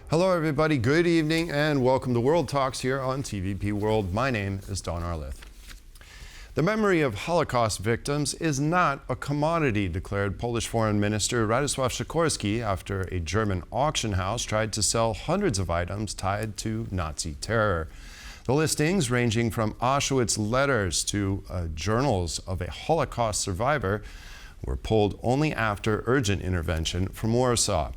Hello, everybody. Good evening, and welcome to World Talks here on TVP World. My name is Don Arlith. The memory of Holocaust victims is not a commodity, declared Polish Foreign Minister Radosław Sikorski after a German auction house tried to sell hundreds of items tied to Nazi terror. The listings, ranging from Auschwitz letters to journals of a Holocaust survivor, were pulled only after urgent intervention from Warsaw.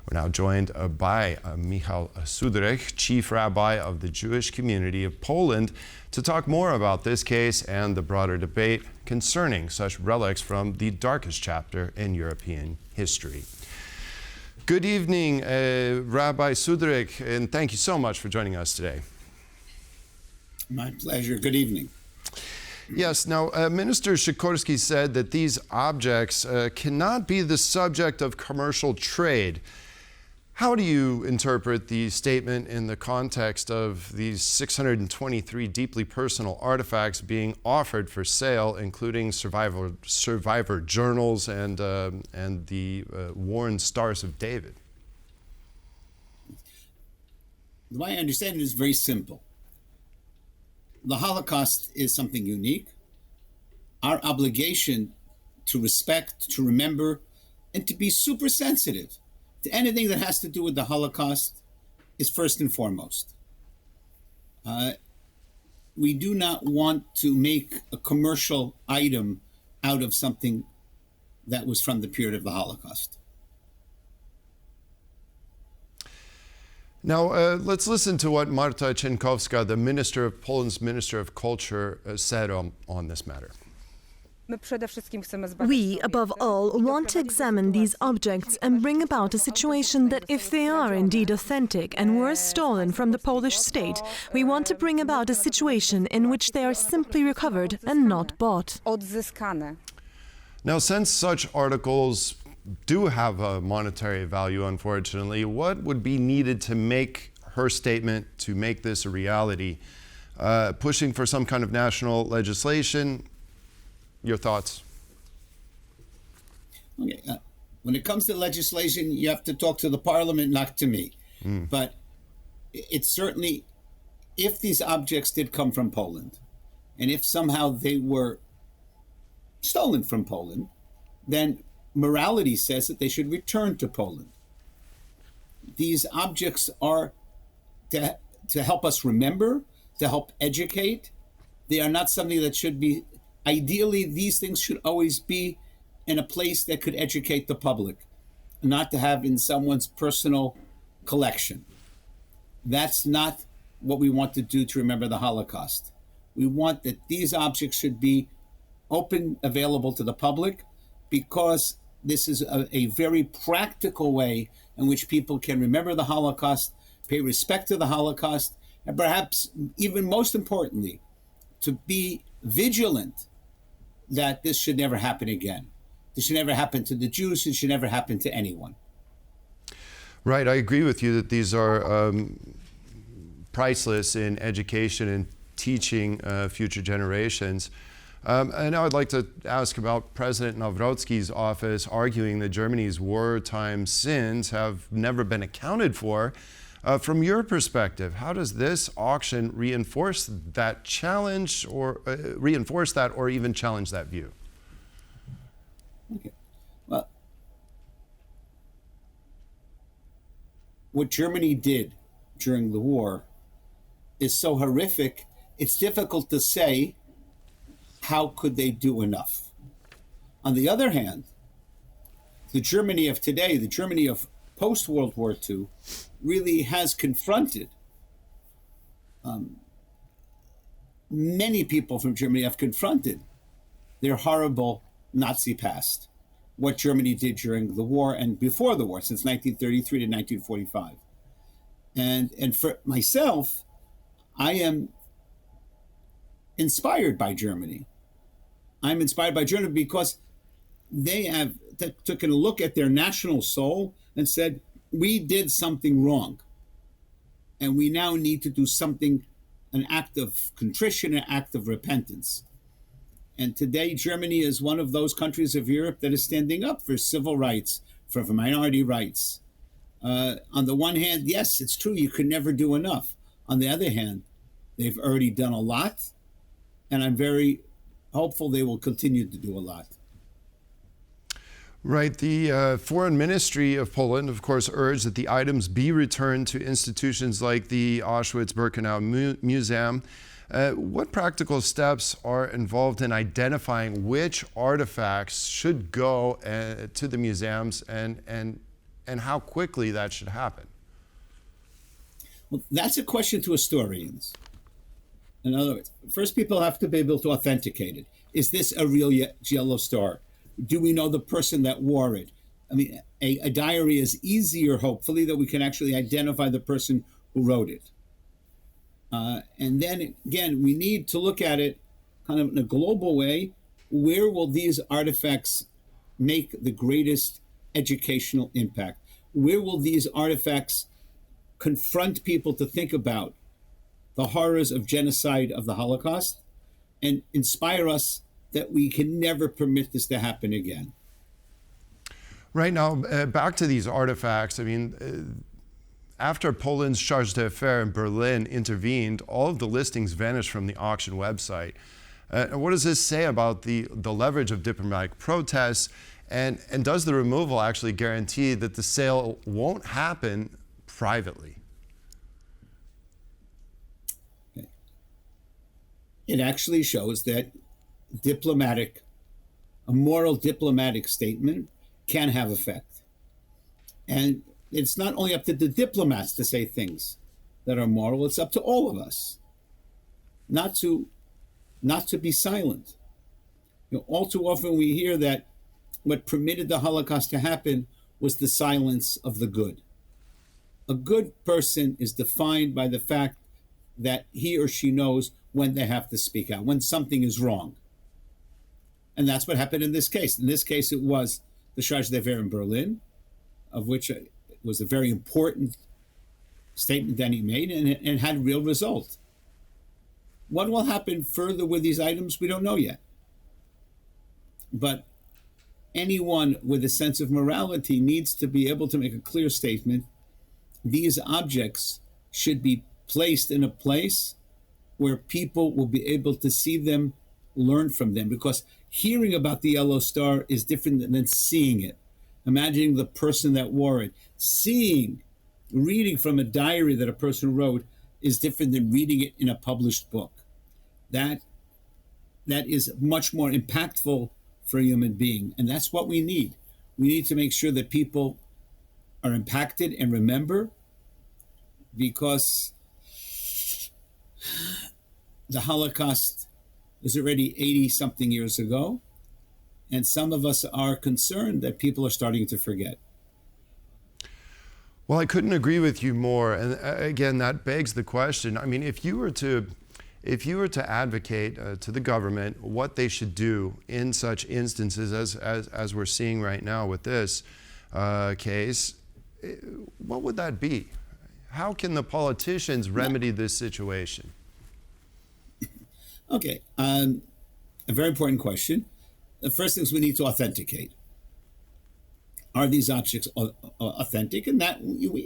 We're now joined by Rabbi Schudrich, Chief Rabbi of the Jewish community of Poland, to talk more about this case and the broader debate concerning such relics from the darkest chapter in European history. Good evening, Rabbi Schudrich, and thank you so much for joining us today. My pleasure. Good evening. Yes. Now, Minister Sikorski said that these objects cannot be the subject of commercial trade. How do you interpret the statement in the context of these 623 deeply personal artifacts being offered for sale, including survivor journals and the worn Stars of David? The way I understand it is very simple. The Holocaust is something unique. Our obligation to respect, to remember, and to be super sensitive to anything that has to do with the Holocaust is first and foremost. We do not want to make a commercial item out of something that was from the period of the Holocaust. Now, let's listen to what Marta Cienkowska, the Poland's Minister of Culture, said on this matter. We, above all, want to examine these objects and bring about a situation that if they are indeed authentic and were stolen from the Polish state, we want to bring about a situation in which they are simply recovered and not bought. Now, since such articles do have a monetary value, unfortunately, what would be needed to make her statement, to make this a reality? Pushing for some kind of national legislation? Your thoughts? Okay. When it comes to legislation, you have to talk to the parliament, not to me. But it's certainly, if these objects did come from Poland, and if somehow they were stolen from Poland, then morality says that they should return to Poland. These objects are to help us remember, to help educate. They are not something that should be, ideally, these things should always be in a place that could educate the public, not to have in someone's personal collection. That's not what we want to do to remember the Holocaust. We want that these objects should be open, available to the public, because this is a very practical way in which people can remember the Holocaust, pay respect to the Holocaust, and perhaps even most importantly, to be vigilant that this should never happen again. This should never happen to the Jews. It should never happen to anyone. Right. I agree with you that these are priceless in education and teaching future generations. And now I'd like to ask about President Nawrocki's office arguing that Germany's wartime sins have never been accounted for. From your perspective, how does this auction reinforce that challenge, or or even challenge that view? Okay. Well, what Germany did during the war is so horrific, it's difficult to say how could they do enough. On the other hand, the Germany of today, the Germany of post-World War II, really has confronted, many people from Germany have confronted their horrible Nazi past, what Germany did during the war and before the war, since 1933 to 1945. And for myself, I am inspired by Germany. I'm inspired by Germany because they have taken a look at their national soul and said, we did something wrong. And we now need to do something, an act of contrition, an act of repentance. And today, Germany is one of those countries of Europe that is standing up for civil rights, for minority rights. On the one hand, yes, it's true, you could never do enough. On the other hand, they've already done a lot, and I'm very hopeful they will continue to do a lot. Right. The Foreign Ministry of Poland, of course, urged that the items be returned to institutions like the Auschwitz-Birkenau Museum. What practical steps are involved in identifying which artifacts should go to the museums, and how quickly that should happen? Well, that's a question to historians. In other words, first people have to be able to authenticate it. Is this a real yellow star? Do we know the person that wore it? I mean, a diary is easier, hopefully, that we can actually identify the person who wrote it. And then, again, we need to look at it kind of in a global way. Where will these artifacts make the greatest educational impact? Where will these artifacts confront people to think about the horrors of genocide, of the Holocaust, and inspire us that we can never permit this to happen again? Right now, back to these artifacts. I mean, after Poland's charge d'affaires in Berlin intervened, all of the listings vanished from the auction website. What does this say about the leverage of diplomatic protests? And does the removal actually guarantee that the sale won't happen privately? It actually shows that a moral diplomatic statement can have effect. And it's not only up to the diplomats to say things that are moral, it's up to all of us not to be silent. All too often we hear that what permitted the Holocaust to happen was the silence of the good. A good person is defined by the fact that he or she knows when they have to speak out, when something is wrong. And that's what happened in this case. In this case, it was the charge d'affaires in Berlin, of which it was a very important statement that he made, and had real result. What will happen further with these items, we don't know yet. But anyone with a sense of morality needs to be able to make a clear statement. These objects should be placed in a place where people will be able to see them, learn from them, because hearing about the yellow star is different than seeing it. Imagining the person that wore it. Reading from a diary that a person wrote is different than reading it in a published book. That is much more impactful for a human being, and that's what we need. We need to make sure that people are impacted and remember, because the Holocaust was already 80-something years ago, and some of us are concerned that people are starting to forget. Well, I couldn't agree with you more. And again, that begs the question. I mean, if you were to advocate to the government what they should do in such instances as we're seeing right now with this case, what would that be? How can the politicians remedy this situation? Okay, a very important question. The first thing is we need to authenticate. Are these objects authentic? And that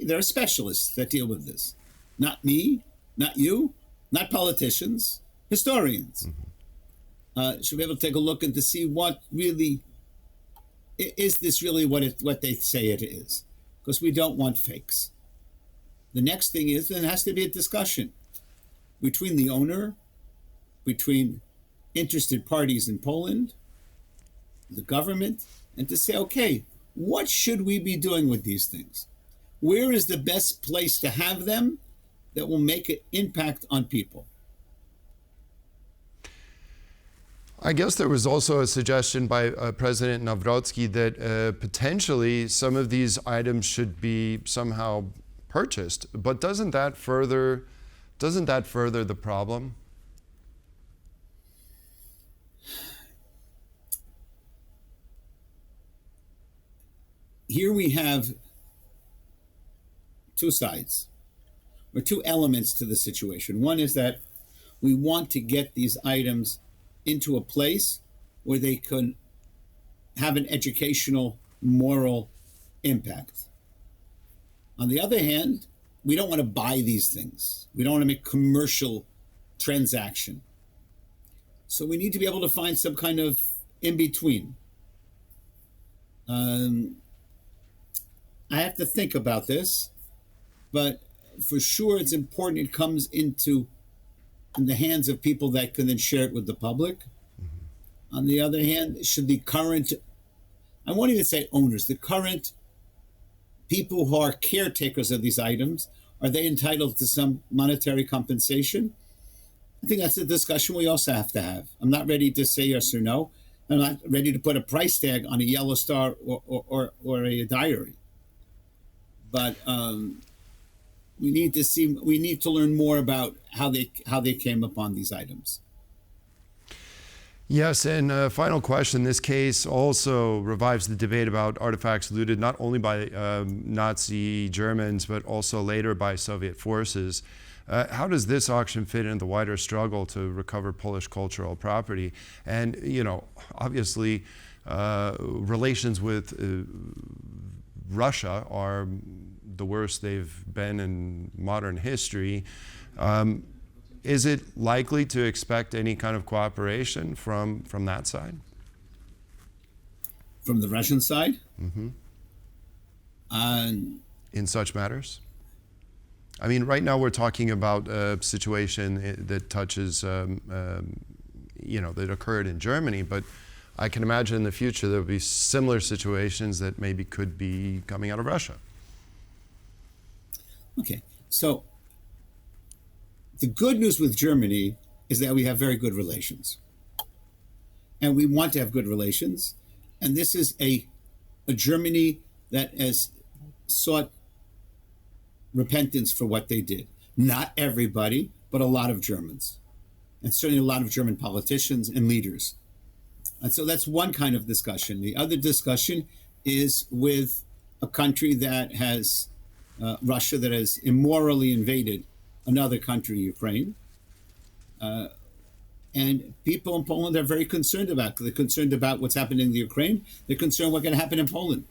there are specialists that deal with this. Not me, not you, not politicians, historians. Should be able to take a look and to see what really, is this really what they say it is? Because we don't want fakes. The next thing is there has to be a discussion between the owner, between interested parties in Poland, the government, and to say, okay, what should we be doing with these things? Where is the best place to have them that will make an impact on people? I guess there was also a suggestion by President Nawrocki that potentially some of these items should be somehow purchased. But doesn't that further the problem? Here we have two sides, or two elements to the situation. One is that we want to get these items into a place where they can have an educational, moral impact. On the other hand, we don't want to buy these things. We don't want to make commercial transaction. So we need to be able to find some kind of in between. I have to think about this, but for sure it's important it comes in the hands of people that can then share it with the public. Mm-hmm. On the other hand, should the current, I won't even say owners, the current people who are caretakers of these items, are they entitled to some monetary compensation? I think that's a discussion we also have to have. I'm not ready to say yes or no. I'm not ready to put a price tag on a yellow star or a diary. But we need to learn more about how they came upon these items. Yes, and a final question. This case also revives the debate about artifacts looted not only by Nazi Germans, but also later by Soviet forces. How does this auction fit into the wider struggle to recover Polish cultural property? And, obviously, relations with Russia are the worst they've been in modern history. Is it likely to expect any kind of cooperation from that side? From the Russian side? Mm-hmm. In such matters? I mean, right now we're talking about a situation that touches, that occurred in Germany, but I can imagine in the future there will be similar situations that maybe could be coming out of Russia. Okay, so the good news with Germany is that we have very good relations. And we want to have good relations. And this is a Germany that has sought repentance for what they did. Not everybody, but a lot of Germans. And certainly a lot of German politicians and leaders. And so that's one kind of discussion. The other discussion is with a country that has, Russia, that has immorally invaded another country, Ukraine. And people in Poland are very concerned about it. They're concerned about what's happening in the Ukraine. They're concerned what's going to happen in Poland.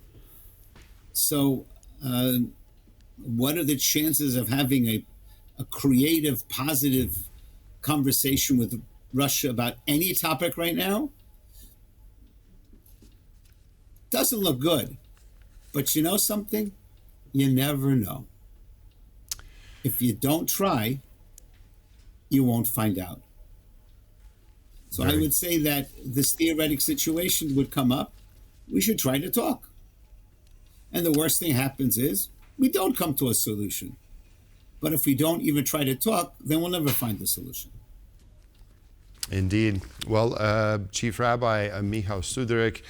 So what are the chances of having a creative, positive conversation with Russia about any topic right now? Doesn't look good. But you know something? You never know. If you don't try, you won't find out. So I would say that this theoretic situation would come up. We should try to talk. And the worst thing happens is we don't come to a solution. But if we don't even try to talk, then we'll never find a solution. Indeed. Well, Chief Rabbi Michał Schudrich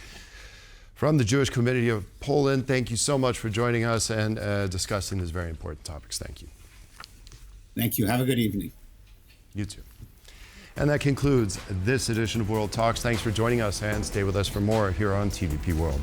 from the Jewish Community of Poland, thank you so much for joining us and discussing these very important topics. Thank you. Thank you. Have a good evening. You too. And that concludes this edition of World Talks. Thanks for joining us and stay with us for more here on TVP World.